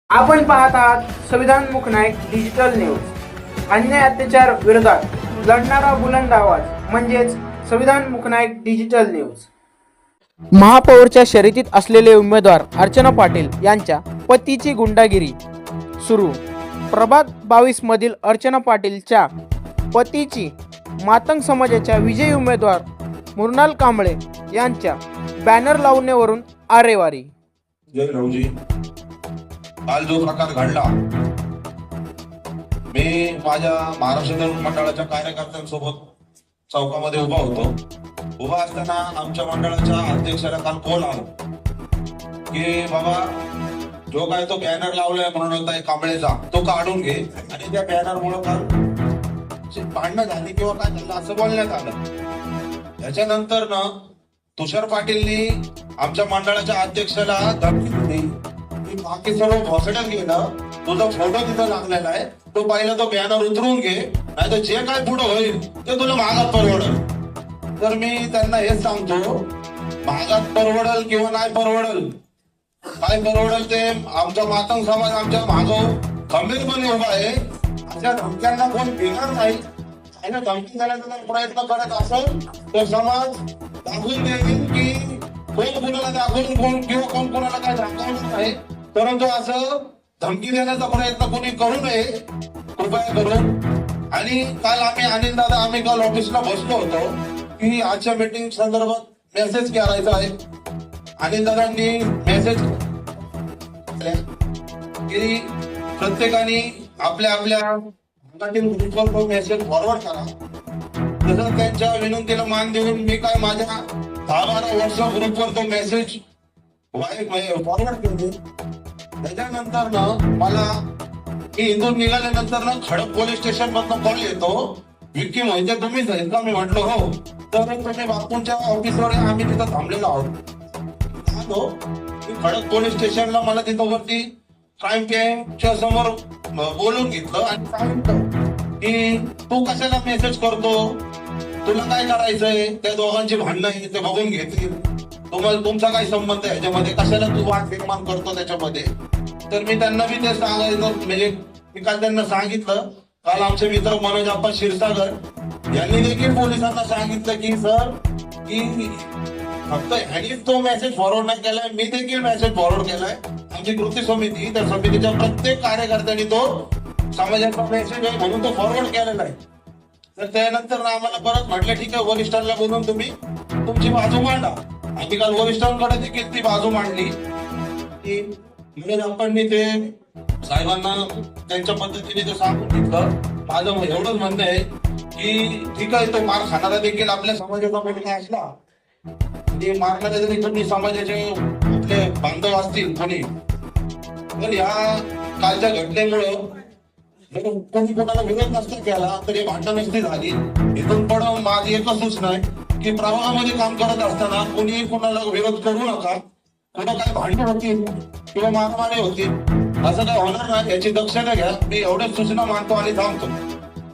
आपण पाहत आहात संविधान मुखनायक डिजिटल न्यूज. अन्याय अत्याचार विरोधात लढणारा बुलंद आवाज म्हणजेच संविधान मुखनायक डिजिटल न्यूज. महापौरच्या शर्यतीत असलेले उमेदवार अर्चना पाटील यांच्या पतीची गुंडागिरी सुरू. प्रभाग 22 मधील अर्चना पाटीलच्या पतीची मातंग समाजाच्या विजयी उमेदवार मृणाल कांबळे यांच्या बॅनर लावण्यावरून आरेवारी. जय राऊजी. काल जो प्रकार घडला, मी माझ्या महाराष्ट्र तरुण मंडळाच्या कार्यकर्त्यांसोबत चौकामध्ये उभा होतो. उभा असताना आमच्या मंडळाच्या अध्यक्षाला काल कॉल आला की बाबा जो काय तो बॅनर लावलाय म्हणून कांबळेचा तो काढून घे, आणि त्या बॅनर मुळे काल भांडणं झाली किंवा काय झालं असं बोलण्यात आलं. त्याच्यानंतर ना तुषार पाटीलनी आमच्या मंडळाच्या अध्यक्षाला धमकी दिली की बाकी सर्व भोसड्यात गेलं, तुझा फोटो तिथं लागलेला आहे, तो पहिला तो बॅनर उतरून घे, नाही तर जे काय पुढं होईल ते तुला महागात परवडल. तर मी त्यांना हेच सांगतो, महागात परवडल किंवा नाही परवडल, काय परवडल ते आमचा मातंग समाज आमच्या माग खंबीरपणे उभा आहे. अशा धमक्यांना कोण भिणार नाही. आणि धमकी देण्याचा प्रयत्न करत असेल तर समाज दाखवून देईल की कोण कोणाला दाखवून कोण किंवा कोण कोणाला काय दाखवणार नाही. परंतु असं धमकी देण्याचा प्रयत्न कोणी करू नये कृपया करून. आणि काल अनिल दादा आम्ही काल ऑफिसला बसलो होतो की आजच्या मीटिंग संदर्भात मेसेज करायचा आहे. अनिल दादांनी मेसेज की प्रत्येकाने आपल्या आपल्या ग्रुपवर तो मेसेज फॉरवर्ड करा. तसं त्यांच्या विनंतीला मान देऊन मी काय माझ्या 10-12 वर्ष ग्रुपवर तो मेसेज फॉरवर्ड केले. त्याच्यानंतर ना मला इथून निघाल्यानंतर ना खडक पोलीस स्टेशन मधून कॉल येतो, विक्की म्हणजे तुम्हीच आहेत का? मी म्हटलं हो. तर तुम्ही बापूंच्या ऑफिसवर आम्ही तिथं थांबलेलो आहोत. खडक पोलीस स्टेशनला मला तिथं वरती क्राईम कॅम्पच्या समोर बोलून घेतलं आणि सांगितलं की तू कशाला मेसेज करतो, तुला काय करायचंय, त्या दोघांची भांडणं आहे ते बघून घेतील, तुम्हाला तुमचा काय संबंध आहे याच्यामध्ये, कशाला तू वाद निर्माण करतो त्याच्यामध्ये. तर मी त्यांना बी ते सांगायचं, म्हणजे मी काल त्यांना सांगितलं. काल आमचे मित्र मनोज आप्पा क्षीरसागर यांनी देखील पोलिसांना सांगितलं की सर की फक्त ह्यानीच तो मेसेज फॉरवर्ड नाही केलाय, मी देखील मेसेज फॉरवर्ड केलाय. आमची कृती समिती, त्या समितीच्या प्रत्येक कार्यकर्त्यांनी तो समाजाचा मेसेज आहे म्हणून तो फॉरवर्ड केलेला आहे. तर त्यानंतर आम्हाला परत म्हटलं ठीक आहे, वरिष्ठांना बोलून तुम्ही तुमची बाजू मांडा. आम्ही काल वरिष्ठांकडे देखील ती बाजू मांडली की मनोज आप्पांनी ते साहेबांना त्यांच्या पद्धतीने ते सांगून घेतलं. माझं एवढंच म्हणणं आहे की ठीक आहे, तो मार खाणारा देखील आपल्या समाजाचा मुलगा असला, ते मारणारे जरी कोणी समाजाचे आपले बांधव असतील कोणी, तर या कालच्या घटनेमुळं कोणी कोणाला विरोध नसता केला तर हे भांडण नसती झाली. इथून पण माझी एकच सूचना आहे की प्रवाहामध्ये काम करत असताना कोणी कोणाला विरोध करू नका. कुठं काय भांडण होतील किंवा मारामारी होतील असं काय होणार नाही याची दक्षता घ्या. मी एवढ्याच सूचना मानतो आणि थांबतो.